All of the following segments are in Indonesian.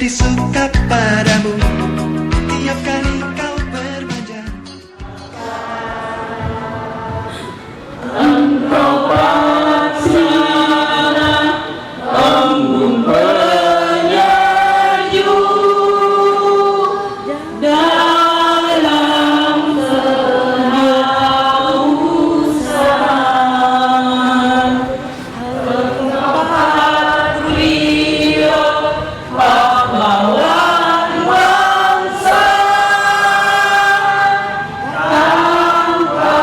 jadi suka padamu tiap kali kau bermanja. Engkau paksana embun penyayu dalam kehausan. Engkau patrio pahlawan bangsa tanpa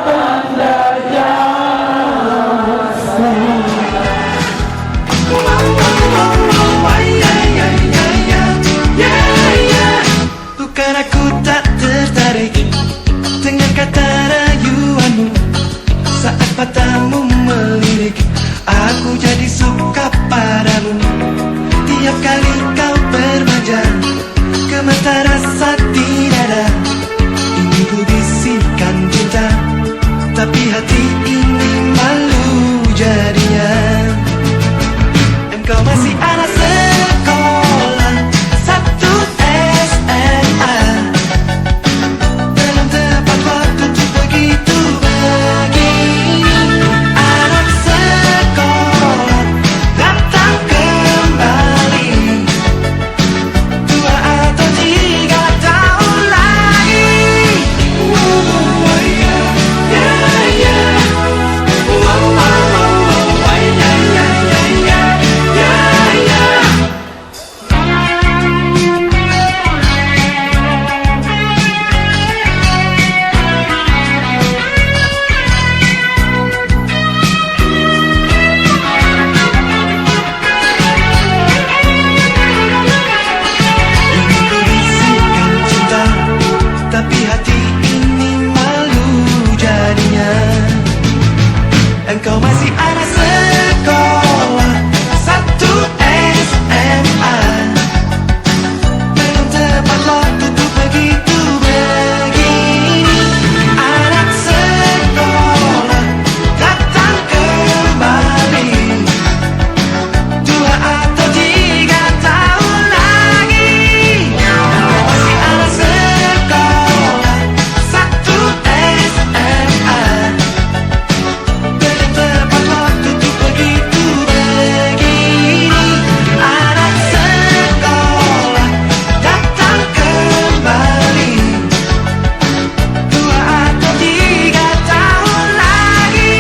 tanda jasa. Bukan aku tak tertarik dengan kata rayuanmu. Saat matamu melirik, aku jadi suka padamu tiap kali kau bermanja. Ke mata rasa tidak ada, ini ku bisikan cinta, tapi hati ini malu jadinya. Engkau masih anak sekolah satu SMA, belum tepat waktu untuk begitu begini. Anak sekolah datang kembali 2 atau 3 tahun lagi. Ini ku bisikan cinta, tapi hati ini malu jadinya. Engkau masih anak sekolah satu SMA, belum tepat waktu untuk begitu begini. Anak sekolah datang kembali 2 atau 3 tahun lagi. Engkau masih anak sekolah satu SMA, belum tepat waktu untuk begitu begini. Anak sekolah datang kembali 2 atau 3 tahun lagi.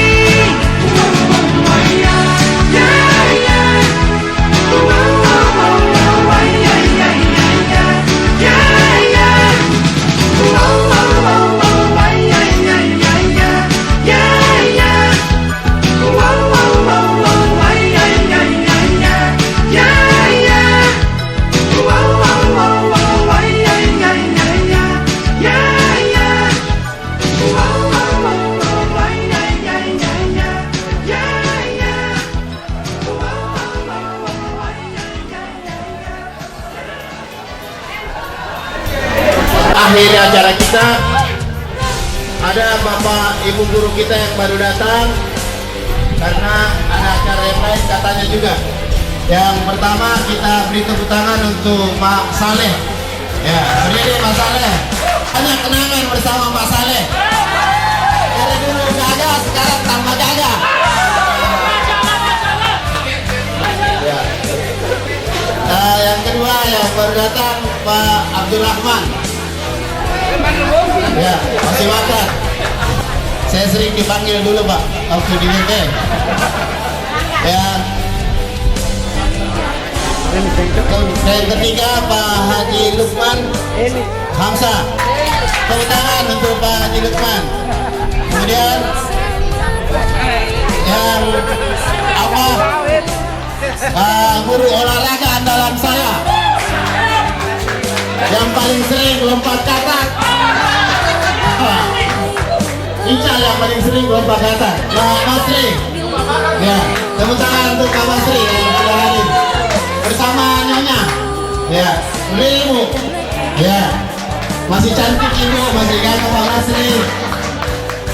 Akhiri acara kita, ada bapak ibu guru kita yang baru datang karena ada acara yang lain katanya juga. Yang pertama kita beri tepuk tangan untuk Pak Saleh. Ya, berdiri Pak Saleh. Banyak kenangan bersama Pak Saleh. Dari dulu gagah, sekarang tambah gagah. Ya. Yang kedua yang baru datang Pak Abdurrahman. Ya, masih makan. Saya sering dipanggil dulu Pak, waktu di WP. Ya. Dan ketiga Pak Haji Lukman Hamzah. Tepuk tangan untuk Pak Haji Lukman. Kemudian yang apa? Guru olahraga andalan saya, yang paling sering lompat katak. Ica yang paling sering lompat katak, Pak Masri. Ya, tepuk tangan untuk Pak Masri yang sudah hadir bersama Nyonya. Ya, Ibu. Ya, masih cantik Ibu, masih ganteng Pak Masri.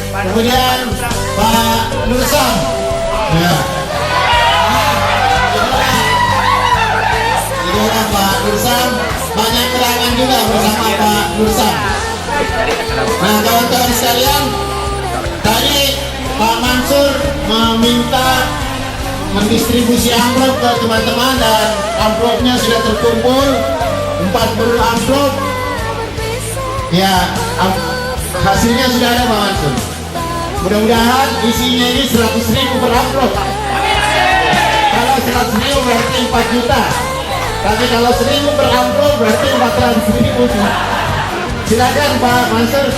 Kemudian Pak Nursan. Ya. Jadi orang Pak Nursam, banyak kerangan juga bersama Pak Nursam. Nah kawan-kawan sekalian, tadi Pak Mansur meminta mendistribusi amplop ke teman-teman dan amplopnya sudah terkumpul 40 amplop. Ya, hasilnya sudah ada Pak Mansur. Mudah-mudahan isinya ini 100.000 per amplop. Kalau 100.000 berarti 4 juta. Tapi kalau 1.000 per amplop berarti 400.000. Silakan Pak Mansur.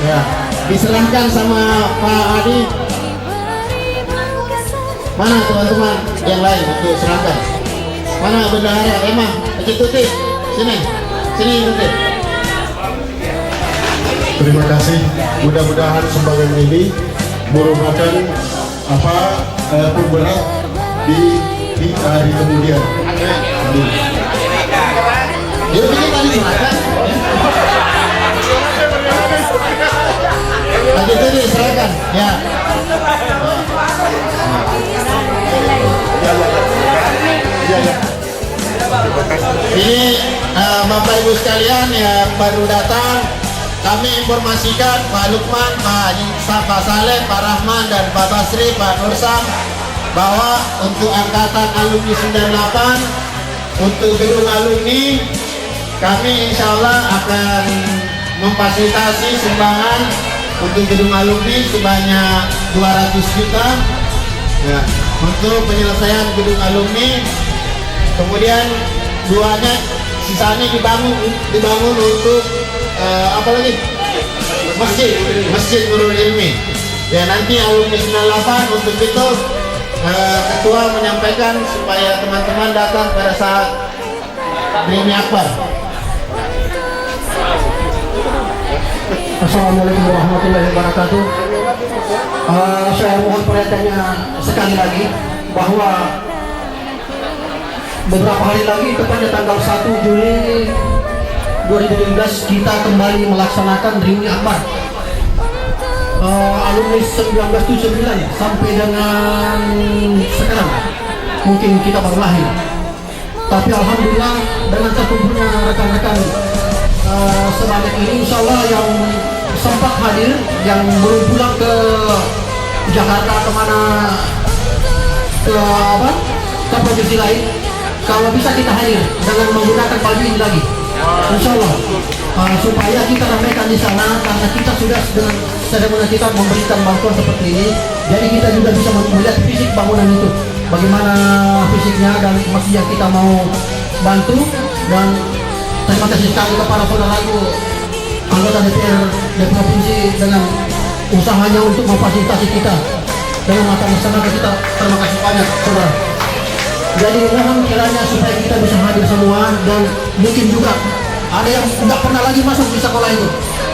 Ya, diserahkan sama Pak Adi. Mana teman-teman yang lain untuk serahkan? Mana bendahara Emma? Cik Tuti, sini Tuti. Terima kasih. Mudah-mudahan sumbangan ini merupakan pemberat di hari kemudian. Amin. Yuk ini tadi serahkan. Cik Tuti serahkan. Ya. Ini Bapak Ibu sekalian yang baru datang, kami informasikan Pak Lukman, Pak Saleh, Pak Rahman, dan Pak Basri, Pak Nursam bahwa untuk angkatan alumni 98 untuk gedung alumni kami insya Allah akan memfasilitasi sumbangan untuk gedung alumni sebanyak 200 juta ya, untuk penyelesaian gedung alumni. Kemudian duanya sisanya dibangun untuk apa lagi? Masjid Nurul Ilmi. Ya nanti alumni 98 untuk itu ketua menyampaikan supaya teman-teman datang pada saat Dreami Akbar. Assalamualaikum warahmatullahi wabarakatuh. Saya mohon perhatiannya sekali lagi bahwa beberapa hari lagi, tepatnya tanggal 1 Juli 2017, kita kembali melaksanakan Dreami Akbar alumni 1979 sampai dengan sekarang. Mungkin kita baru lahir, tapi alhamdulillah dengan terkumpulnya rekan-rekan sebanyak ini, insya Allah yang sempat hadir, yang belum pulang ke Jakarta kemana ke provinsi lain, kalau bisa kita hadir dengan menggunakan baju ini lagi, insya Allah, supaya kita ramaikan di sana, karena kita sudah dengan seremoni kita memberikan bantuan seperti ini, jadi kita juga bisa melihat fisik bangunan itu, bagaimana fisiknya, dan maksudnya kita mau bantu. Dan terima kasih sekali kepada saudaraku anggota DPR provinsi dengan usahanya untuk memfasilitasi kita dengan mata masyarakat kita. Terima kasih banyak saudara. Jadi mohon kiranya supaya kita bisa hadir semua, dan mungkin juga ada yang tidak pernah lagi masuk di sekolah itu,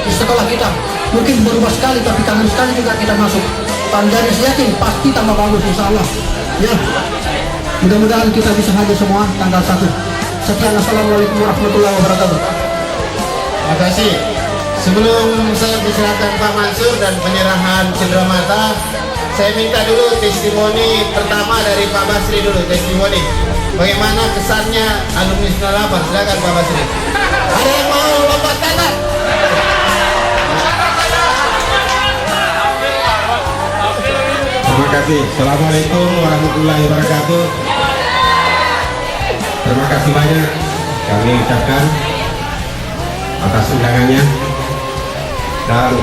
di sekolah kita mungkin berubah sekali, tapi kangen sekali juga kita masuk. Jadi saya yakin pasti tambah bagus insya Allah. Ya, mudah-mudahan kita bisa hadir semua tanggal 1. Sekian, assalamualaikum warahmatullahi wabarakatuh. Terima kasih. Sebelum saya diserahkan Pak Mansur dan penyerahan cenderamata, saya minta dulu testimoni pertama dari Pak Basri dulu, testimoni. Bagaimana kesannya alumni 98? Silakan Pak Basri. Ada yang mau lompat tangan? Terima kasih. Assalamualaikum warahmatullahi wabarakatuh. Terima kasih banyak kami ucapkan atas undangannya, dan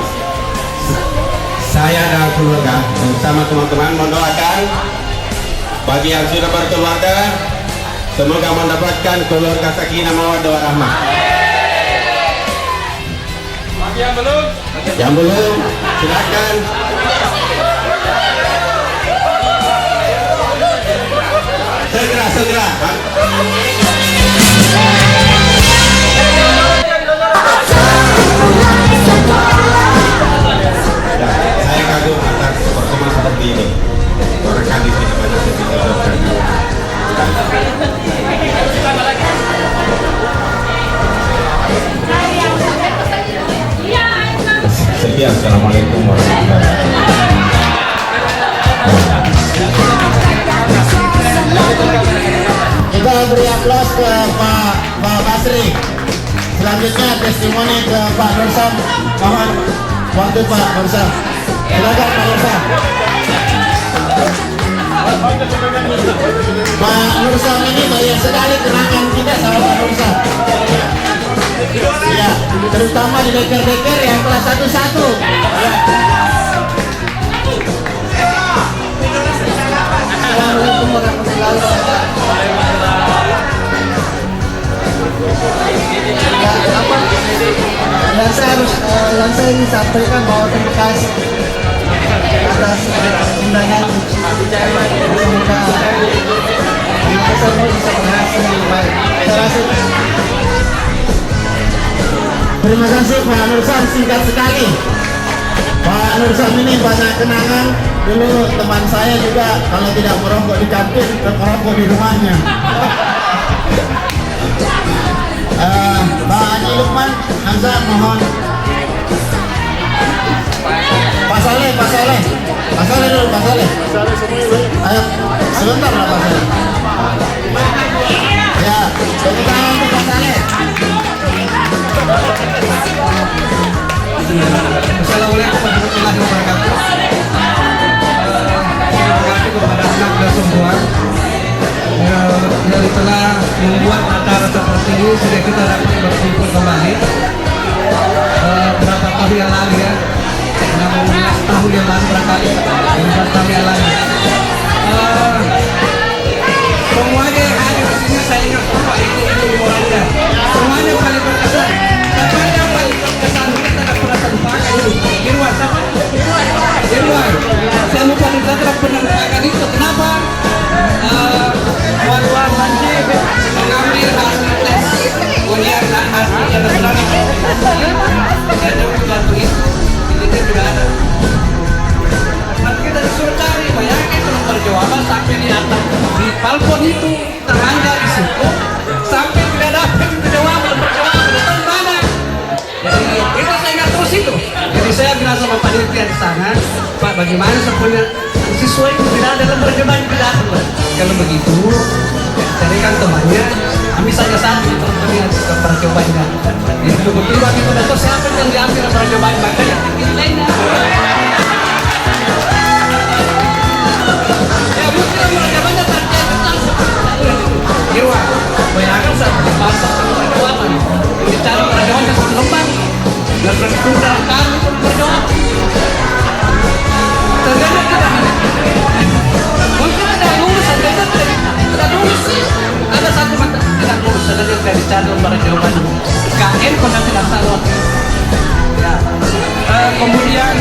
saya dan keluarga bersama teman-teman mendoakan bagi yang sudah berkeluarga, semoga mendapatkan keluarga sakinah mawaddah warahmah. Bagi yang belum silakan. Segera. Saya kagum atas pertemuan seperti ini. Barangkali tidak banyak yang bisa dilakukan. Sekian, assalamualaikum warahmatullahi wabarakatuh. Kita kita beri aplaus ke Pak Basri. Selanjutnya testimoni ke Pak Nursam. Mohon waktu Pak Nursam. Silakan Pak Nursam. Pak Nursam ini banyak sekali kenangan kita sama Pak Nursam. Ya, terutama di deker-deker yang kelas 1-1. Ya. Assalamualaikum warahmatullahi wabarakatuh. Dan saya ingin sampaikan bahwa terima kasih atas undangan. Semoga kita semua bisa berhasil dengan baik. Terima kasih Pak Nursam, singkat sekali. Pak Nursam ini banyak kenangan. Dulu teman saya juga kalau tidak merokok di kantin, merokok di rumahnya. Pak Haji Lukman, Hamzah, mohon. Pak Saleh dulu, Pak Saleh. Ayo, sebentar lah Pak Saleh. Ya, tepuk tangan untuk Pak Saleh. Assalamualaikum warahmatullahi wabarakatuh. Terima kasih kepada anak dan semua yang telah membuat acara seperti ini sehingga kita dapat berkumpul kembali. Berapa tahun yang lalu ya, 16 tahun yang lalu barangkali, 15 tahun yang lalu. Semuanya yang hadir di sini saya ingat semua itu orangnya. Semuanya paling berkesan. Siapa yang paling berkesan kita tidak pernah terlupakan itu. Irwan, siapa? Irwan. Saya lupa kita tidak pernah lupakan itu. Kenapa? Wan wajib mengambil hasil tes ujian dan hasil yang benar. Saya membantu itu. Ini juga ada. Nanti kita disuruh cari, bayangin nomor jawaban sampai di atas di balkon itu terhanya di situ sampai tidak dapat jawaban nomor jawaban itu mana. Jadi itu saya ingat terus itu. Jadi saya bilang sama Pak Dirjen di sana, Pak bagaimana sebenarnya siswa itu tidak ada nomor jawaban tidak ada. Kalau begitu carikan temannya, ambil saja satu itu terlihat nomor jawabannya. Jadi tiba-tiba kita dapat siapa yang diambil nomor jawaban makanya kita lainnya. Irwan, bayangkan saat dipasang perjawaban bicara perjawaban satu lembar dan berkurang kali perjawaban ternyata tidak mungkin ada lulus, tidak lulus ada satu mata tidak lulus, ada yang tidak dicari lembar jawaban KN pernah tidak salah ya. Kemudian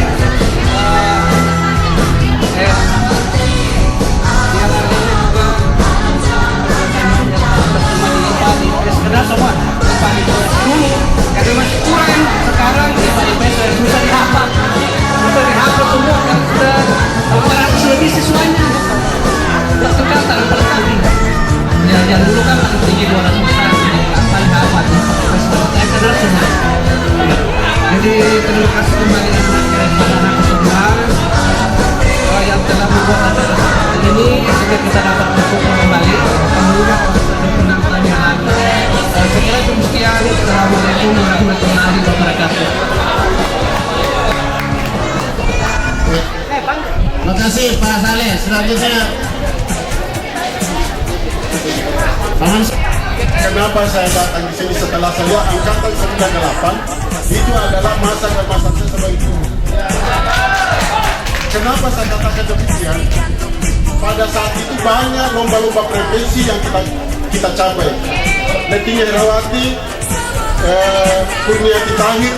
karena semua dulu karena masih kurang sekarang susah dihafal semua kan sudah 400 lebih siswanya nggak terkata ya yang dulu kan paling tinggi 200 paling hafal saya kenal semua jadi terima kasih kembali kepada anak semua yang telah membuat acara seperti ini sehingga kita dapat berkumpul kembali kemudian penonton yang lain. Saya kira demikian. Assalamualaikum warahmatullahi wabarakatuh. Terima kasih Pak Saleh. Selanjutnya kenapa saya datang di sini setelah saya angkatan 98 itu adalah masa saya sebagai guru. Kenapa saya katakan demikian? Pada saat itu banyak lomba-lomba prevensi yang kita capai. Letinya Herawati, Kurniati Tahir,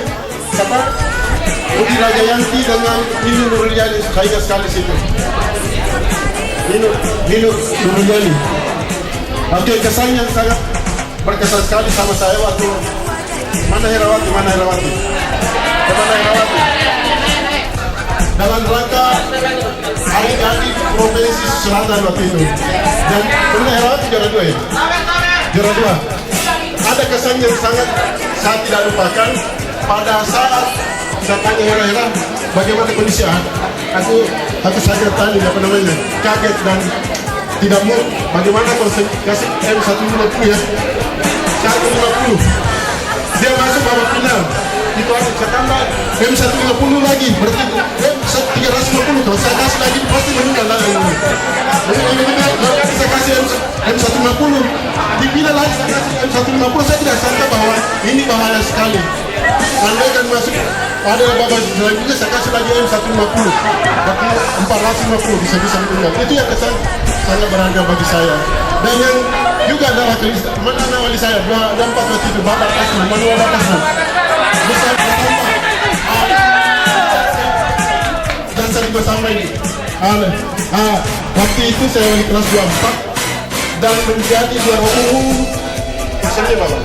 Budi Rajayanti dengan Ninu Nuruljani, saya ingat sekali situ. Ninu Nuruljani. Oke, kesan yang sangat berkesan sekali sama saya waktu mana Herawati? Kemana Herawati? Dalam rangka hari jadi provinsi Selatan waktu itu. Dan Bunda Herawati juara 2 ya? Juara 2. Ada kesan yang sangat saya tidak lupakan pada saat saya tanya Hera, bagaimana kondisi aku sangat tadi kaget dan tidak mau bagaimana kalau saya kasih M150 ya 150 dia masuk babak final itu ada saya tambah M150 lagi berarti M350 kalau saya kasih lagi pasti meninggal lagi kalau saya kasih M150 dipilih lagi saya kasih M150 saya tidak sangka bahwa ini bahaya sekali andai kan masuk ada babak selanjutnya saya kasih lagi M150 berarti 450 bisa meninggal itu yang kesan sangat berharga bagi saya dan yang juga adalah mana wali saya dua empat waktu itu Bapak Kasman Manuel Kasman besar bersama dan sering bersama ini waktu itu saya wali kelas 24 dan menjadi juara umum terseni Bapak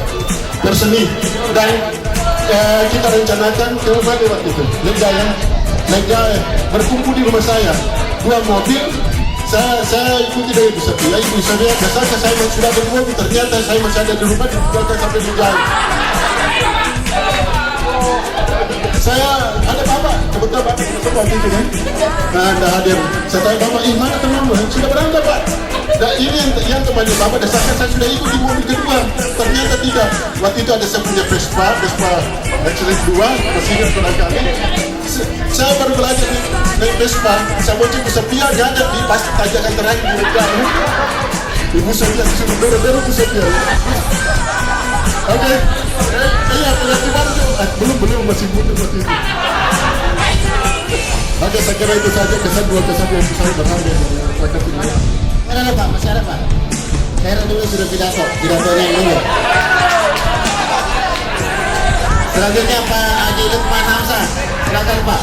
terseni dan kita rencanakan ke mana waktu itu Lega berkumpul di rumah saya 2 mobil saya ikuti dari Ibu Setia. Ibu Setia biasanya saya sudah berdua, ternyata saya masih ada di rumah dibuatkan sampai menjauh. Saya ada Bapak, kebetulan Bapak waktu itu kan. Nah, ada hadir. Saya tanya Bapak, mana temanmu? Sudah berangkat Pak. Dan ini yang temannya Bapak, dasarkan saya sudah ikut di mobil kedua. Ternyata tidak. Waktu itu ada saya punya Vespa Excellence 2, masih ingat pernah kali. Saya baru belajar naik Vespa, saya mau Ibu Setia gak ada di pasti tajakan terakhir di Medan. Ibu Setia disuruh beru Ibu Setia. Oke, iya pengerti baru belum masih muda waktu itu. Oke, saya kira itu saja kesan yang besar berharga dari rakyat ini. Ada Pak, masih ada Pak. Saya dulu sudah pidato yang dulu. Selanjutnya Pak Haji Lukman Hamzah, silakan Pak.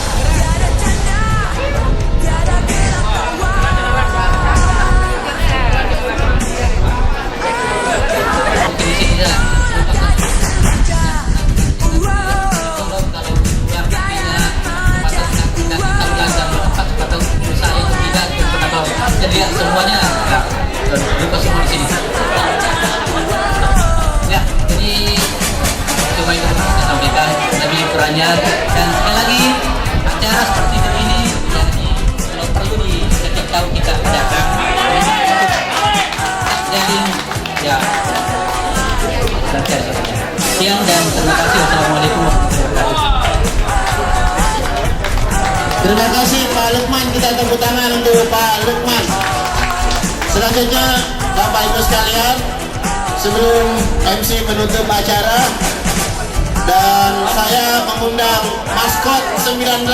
Jadi semuanya lupa semua di sini. Ya, jadi coba itu saya sampaikan lebih kurangnya dan sekali lagi acara seperti ini jadi kalau perlu diketik tahu kita adakan. Jadi ya sekian dan terima kasih. Wassalamualaikum warahmatullahi wabarakatuh. Terima kasih Pak Lukman, kita tepuk tangan untuk Pak Lukman. Selanjutnya Bapak Ibu sekalian, sebelum MC menutup acara dan saya mengundang maskot 98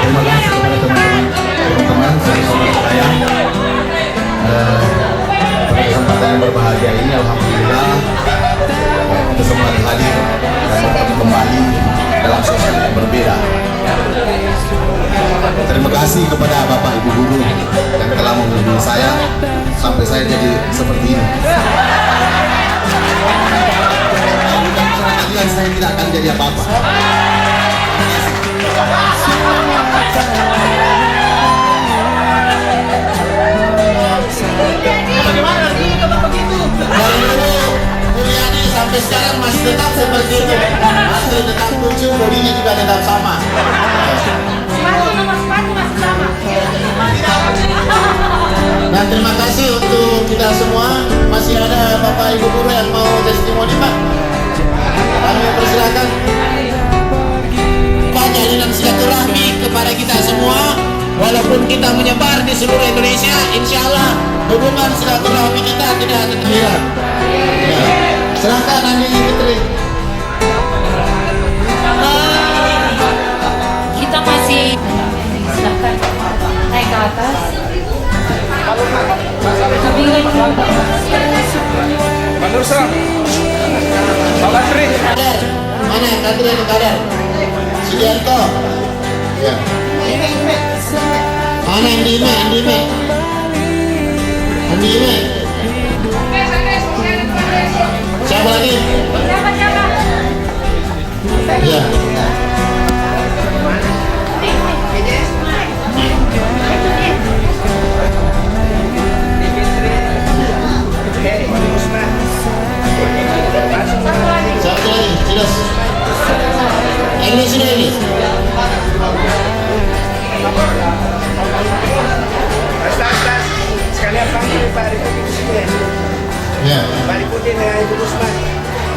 Terima kasih kepada teman-teman saudara saya. Pada kesempatan yang berbahagia ini, alhamdulillah kesempatan hadir dan bertemu kembali dalam suasana yang berbeda. Terima kasih kepada Bapak Ibu Guru yang telah membimbing saya sampai saya jadi seperti ini. Mudah-mudahan saya tidak akan jadi apa-apa. Bagaimana sih kalau begitu? Dari dulu Mulyani sampai sekarang masih tetap seperti itu, masih tetap lucu, bodinya juga tetap sama. Dan terima kasih untuk kita semua. Masih ada Bapak Ibu Guru yang mau testimoni Pak. Kami persilakan. Pak, jalinan silaturahmi kepada kita semua. Walaupun kita menyebar di seluruh Indonesia, insya Allah hubungan silaturahmi kita tidak akan hilang. Ya. Silakan Andi Fitri. Kita masih silakan naik ke atas. Mana Kadri Kadar? Sudianto. Ya. Mana Andi Ime? Siapa lagi? Ya. ini. Sekalian panggil Pak Deputi Presiden. Ya. Pak Deputi dengan Ibu Gusman.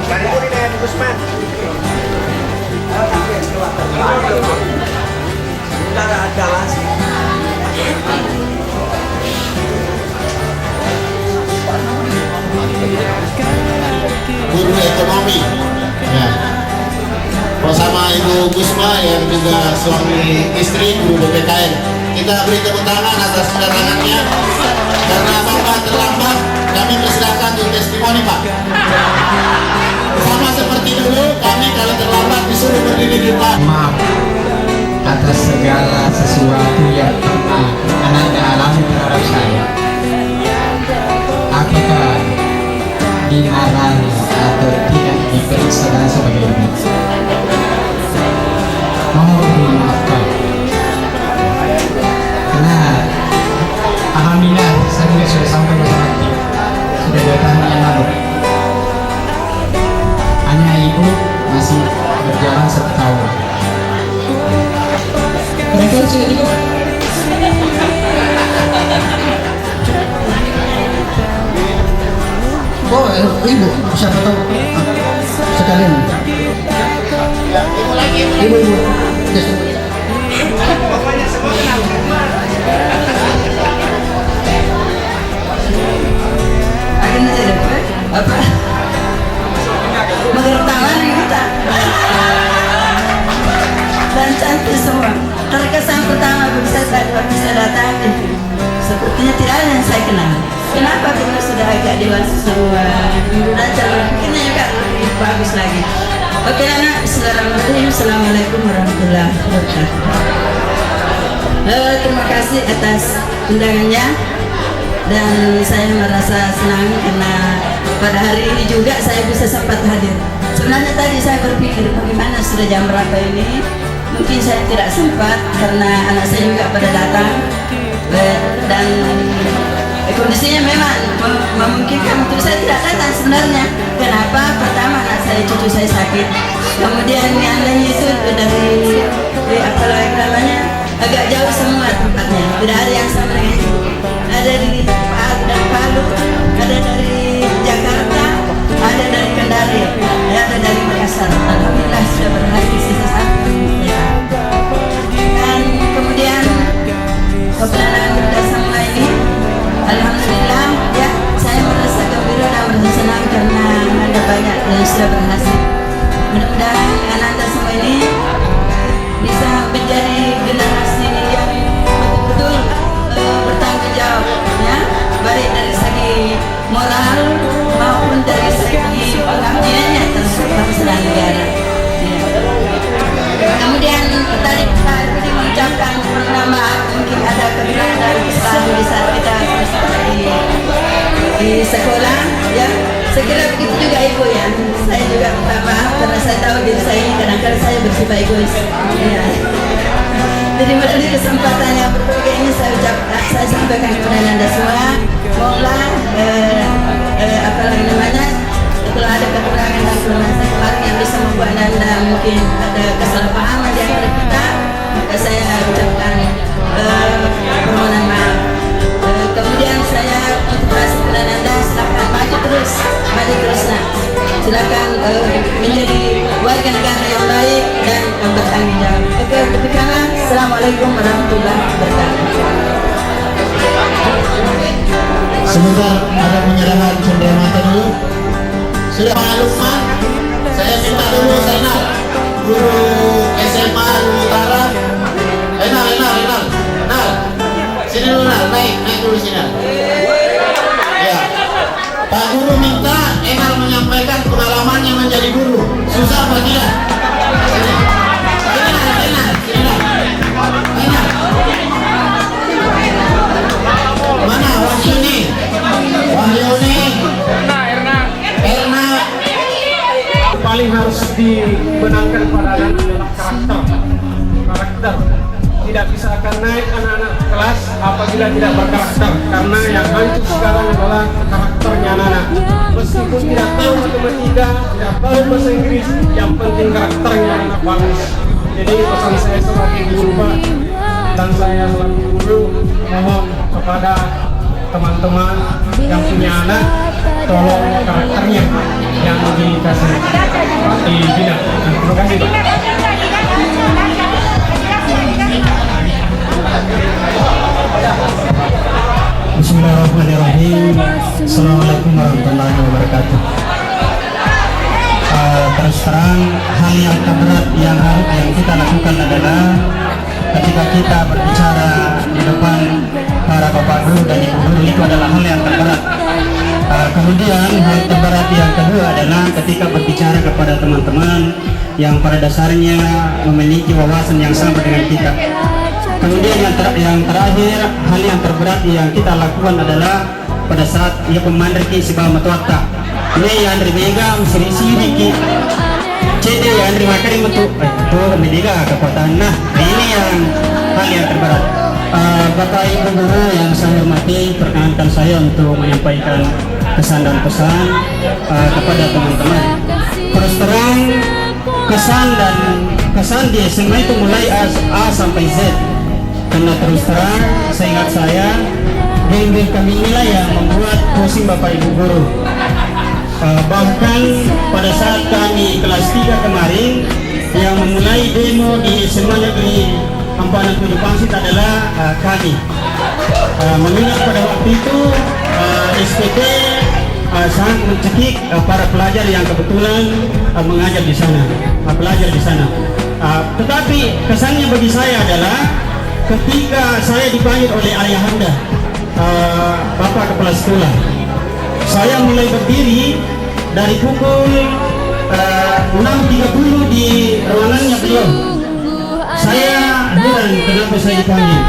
Pak Deputi dengan Ibu Gusman. Guru ekonomi. Ya. Bersama Ibu Gusma yang juga suami istri guru BPKN. Kita beri tepuk tangan atas kedatangannya. Karena Bapak terlambat, kami persilakan untuk testimoni, Pak. Sama seperti dulu, kami kalau terlambat disuruh berdiri di depan. Maaf atas segala sesuatu yang pernah Ananda alami terhadap saya. Apakah dimarahi atau tidak diperiksa dan sebagainya. Mohon dimaafkan. Karena alhamdulillah saya juga sudah sampai ke sana. Sudah 2 tahun yang lalu. Hanya ibu masih berjalan 1 tahun. Mereka juga Oh, ibu, siapa tahu sekalian. Ibu. Yes. Akhirnya saya dapat apa? Mengetahui kita dan cantik semua. Terkesan pertama waktu saya datang, sepertinya tidak ada yang saya kenal. Kenapa? Karena sudah agak dewasa semua. Dan calon mungkinnya juga lebih bagus lagi. Oke anak, bismillahirrahmanirrahim. Assalamualaikum warahmatullahi wabarakatuh. Terima kasih atas undangannya. Dan saya merasa senang karena pada hari ini juga saya bisa sempat hadir. Sebenarnya tadi saya berpikir bagaimana sudah jam berapa ini. Mungkin saya tidak sempat karena anak saya juga pada datang. Dan kondisinya memang memungkinkan untuk saya tidak datang sebenarnya. Kenapa? Pertama anak saya, cucu saya sakit. Kemudian yang lain itu dari apa lagi namanya, agak jauh semua tempatnya. Tidak ada yang sama dengan itu. Ada di Palu, ada dari Jakarta, ada dari Kendari, ada dari Makassar. Alhamdulillah sudah berhasil sisa satu. Dan kemudian kebenaran kerjasama ini, alhamdulillah ya, saya merasa gembira dan merasa senang karena ada banyak yang sudah berhasil. Mudah-mudahan Ananda semua ini bisa menjadi generasi yang betul-betul bertanggung jawab, ya, baik dari segi moral maupun dari segi pengabdiannya terhadap bangsa dan negara. Ya. Kemudian tadi Pak Budi mengucapkan permintaan maaf, mungkin ada kekurangan dari kesalahan di saat kita di sekolah, ya. Saya kira begitu juga ibu ya. Saya juga minta maaf karena saya tahu diri saya ini kadang-kadang saya bersifat egois. Ya. Jadi melalui kesempatan yang berbagai ini saya sampaikan kepada Anda semua, mohonlah apa lagi namanya, kalau ada kekurangan dan kelemahan saya kemarin yang bisa membuat Anda mungkin ada kesalahpahaman di antara kita, maka saya ucapkan permohonan maaf. Kemudian saya motivasi kepada Anda, silakan maju terus nak. Silakan menjadi warga negara yang baik dan bertanggung jawab. Oke, demikianlah. Assalamualaikum warahmatullahi wabarakatuh. Sebentar ada penyerahan cenderamata dulu. Sudah Pak Lukman, saya minta dulu Zainal, guru SMA Utara. Enal. Sini dulu naik dulu sini. Ya. Pak Guru minta Enal menyampaikan pengalamannya menjadi guru. Susah apa tidak? Sini. Enal. Mana Wahyuni? Erna. paling harus dibenangkan pada anak adalah karakter. Tidak bisa akan naik anak-anak kelas apabila tidak berkarakter, karena yang hancur sekarang adalah karakternya anak-anak. Meskipun tidak tahu matematika, tidak tahu bahasa Inggris, yang penting karakternya anak bagus. Jadi pesan saya sebagai guru Pak, dan saya selaku guru mohon kepada teman-teman yang punya anak, tolong karakternya yang dikasih dibina. Terima kasih Pak. Bismillahirrahmanirrahim. Assalamualaikum warahmatullahi wabarakatuh. Terus terang, hal yang terberat yang kita lakukan adalah ketika kita berbicara di depan para bapak guru dan ibu guru, itu adalah hal yang terberat. Kemudian hal terberat yang kedua adalah ketika berbicara kepada teman-teman yang pada dasarnya memiliki wawasan yang sama dengan kita. Kemudian yang terakhir, hal yang terberat yang kita lakukan adalah pada saat ia pemandiri sebuah matuata. Ini yang berbeda siri-siri ki. Jadi yang terima untuk berbeda kekuatan. Nah, ini yang hal yang terberat. Bapak Ibu guru yang saya hormati, perkenankan saya untuk menyampaikan kesan dan pesan kepada teman-teman. Terus terang, kesan di SMA itu mulai A sampai Z. Karena terus terang, seingat saya, geng-geng kami inilah yang membuat pusing Bapak Ibu guru. Bahkan pada saat kami kelas 3 kemarin, yang memulai demo di SMA Negeri Ampanan Tujuh Pangsit adalah kami. Mengingat pada waktu itu SPT sangat mencekik para pelajar yang kebetulan mengajar di sana, pelajar di sana. Tetapi kesannya bagi saya adalah ketika saya dipanggil oleh ayahanda, Bapak Kepala Sekolah, saya mulai berdiri dari pukul 6.30 di ruangannya beliau. Saya heran kenapa saya dipanggil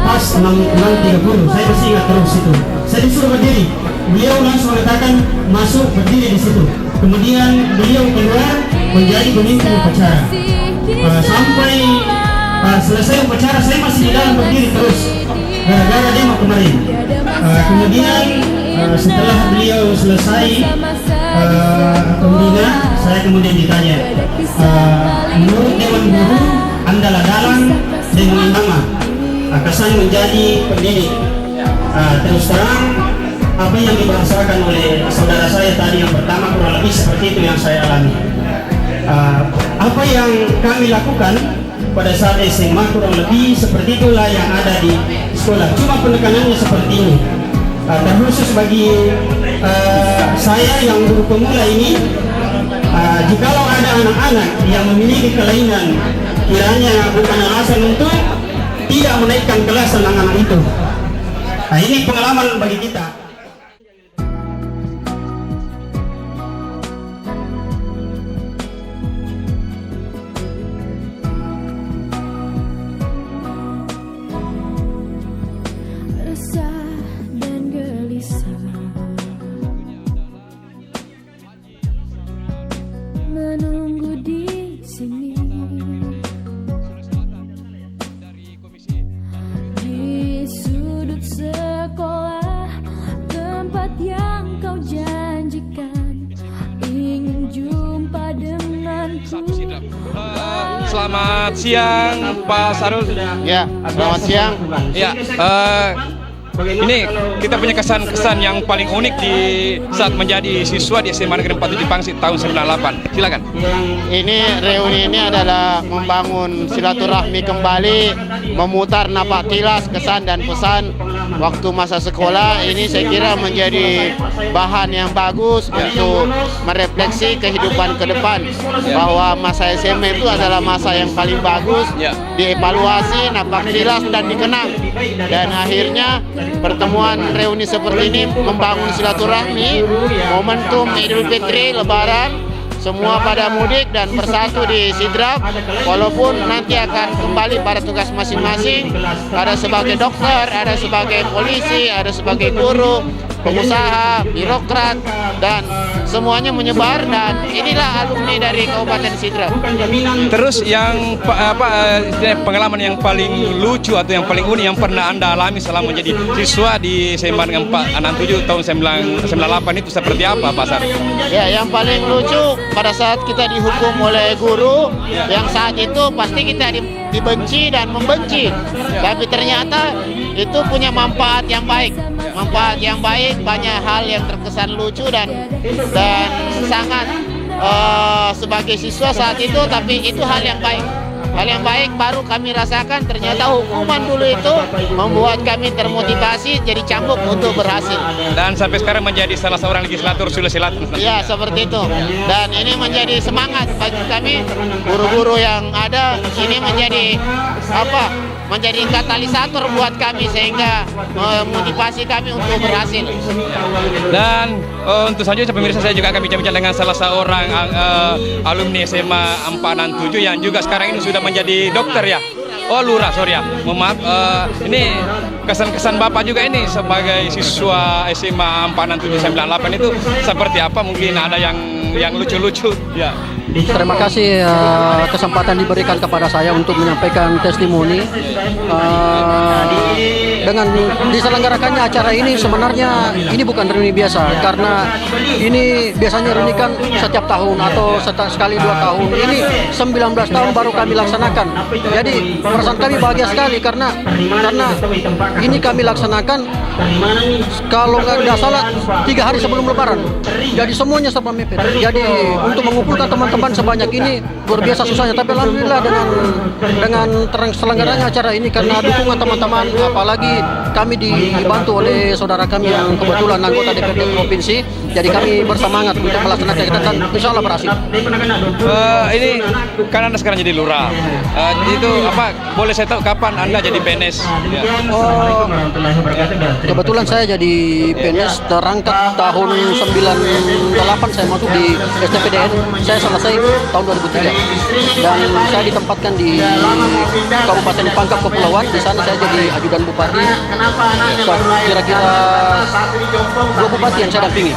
pas 6.30, saya masih ingat terus itu. Saya disuruh berdiri, beliau langsung mengatakan masuk berdiri di situ. Kemudian beliau keluar menjadi pemimpin upacara. Sampai selesai upacara saya masih di dalam berdiri terus gara-gara demo kemarin. Kemudian setelah beliau selesai pembina, saya kemudian ditanya, menurut Dewan Guru Anda dalang demo Indama, kesan menjadi pendidik. Terus terang, apa yang dibahasakan oleh saudara saya tadi yang pertama kurang lebih seperti itu yang saya alami. Apa yang kami lakukan pada saat SMA kurang lebih seperti itulah yang ada di sekolah. Cuma penekanannya seperti ini. Terkhusus bagi saya yang guru pemula ini, jikalau ada anak-anak yang memiliki kelainan, kiranya bukan alasan untuk tidak menaikkan kelas anak-anak itu. Nah, ini pengalaman bagi kita. Menunggu di sini, di sudut sekolah, tempat yang kau janjikan, ingin jumpa denganku. Selamat siang Pak Sarul. Ya, selamat siang. Ya, ini kita punya kesan-kesan yang paling unik di saat menjadi siswa di SMA Negeri 47 Pangsit tahun 98. Silakan. Ini reuni ini adalah membangun silaturahmi kembali, memutar napak tilas kesan dan pesan waktu masa sekolah. Ini saya kira menjadi bahan yang bagus untuk merefleksi kehidupan ke depan, bahwa masa SMA itu adalah masa yang paling bagus, dievaluasi, napak tilas dan dikenang. Dan akhirnya pertemuan reuni seperti ini membangun silaturahmi, momentum Idul Fitri, Lebaran, semua pada mudik dan bersatu di Sidrap. Walaupun nanti akan kembali pada tugas masing-masing, ada sebagai dokter, ada sebagai polisi, ada sebagai guru, pengusaha, birokrat, dan semuanya menyebar, dan inilah alumni dari Kabupaten Sidrap. Terus yang pengalaman yang paling lucu atau yang paling unik yang pernah Anda alami selama menjadi siswa di SMA Negeri 467 tahun 98 itu seperti apa, Pak Sar? Ya, yang paling lucu pada saat kita dihukum oleh guru, yang saat itu pasti kita dibenci dan membenci, tapi ternyata itu punya manfaat yang baik. Manfaat yang baik, banyak hal yang terkesan lucu dan sangat sebagai siswa saat itu, tapi itu hal yang baik. Hal yang baik baru kami rasakan, ternyata hukuman dulu itu membuat kami termotivasi jadi cambuk untuk berhasil. Dan sampai sekarang menjadi salah seorang legislator Sulawesi Selatan. Ya, seperti itu. Dan ini menjadi semangat bagi kami, guru-guru yang ada. Ini menjadi menjadi katalisator buat kami sehingga memotivasi kami untuk berhasil. Dan untuk selanjutnya pemirsa, saya juga akan bincang-bincang dengan salah seorang alumni SMA 467 yang juga sekarang ini sudah menjadi dokter ya. Oh, lurah, sorry ya. Maaf, ini kesan-kesan Bapak juga ini sebagai siswa SMA 46798 itu seperti apa? Mungkin ada yang lucu-lucu ya. Terima kasih kesempatan diberikan kepada saya untuk menyampaikan testimoni. Dengan diselenggarakannya acara ini, sebenarnya ini bukan reuni biasa, karena ini biasanya reuni kan setiap tahun atau sekali 2 tahun. Ini 19 tahun baru kami laksanakan. Jadi perasaan kami bahagia sekali karena ini kami laksanakan kalau nggak salah 3 hari sebelum Lebaran. Jadi semuanya serba mepet. Jadi untuk mengumpulkan teman-teman sebanyak ini luar biasa susahnya. Tapi alhamdulillah dengan terselenggaranya acara ini karena dukungan teman-teman, apalagi kami dibantu oleh saudara kami yang kebetulan anggota DPRD provinsi. Jadi kami bersemangat untuk melaksanakan kegiatan, insya Allah berhasil. Ini kan Anda sekarang jadi lurah. Itu boleh saya tahu kapan Anda jadi PNS? Ya. Oh, kebetulan saya jadi PNS terangkat tahun 98, saya masuk di STPDN. Saya selesai tahun 2003 dan saya ditempatkan di Kabupaten Pangkep Kepulauan. Di sana saya jadi ajudan bupati. Kira-kira 2 bupati yang saya dampingi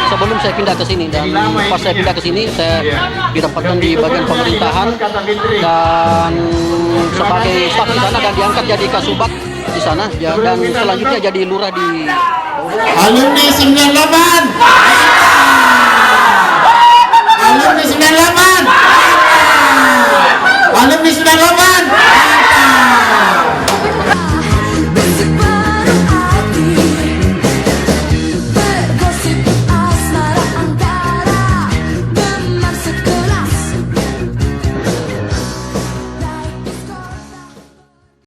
sebelum saya pindah ke sini, dan pas saya pindah ke sini saya ditempatkan di bagian pemerintahan dan sebagai staf di sana dan diangkat jadi kasubag di sana ya, dan selanjutnya jadi lurah di Alumni 98. Alumni 98. Alumni 98.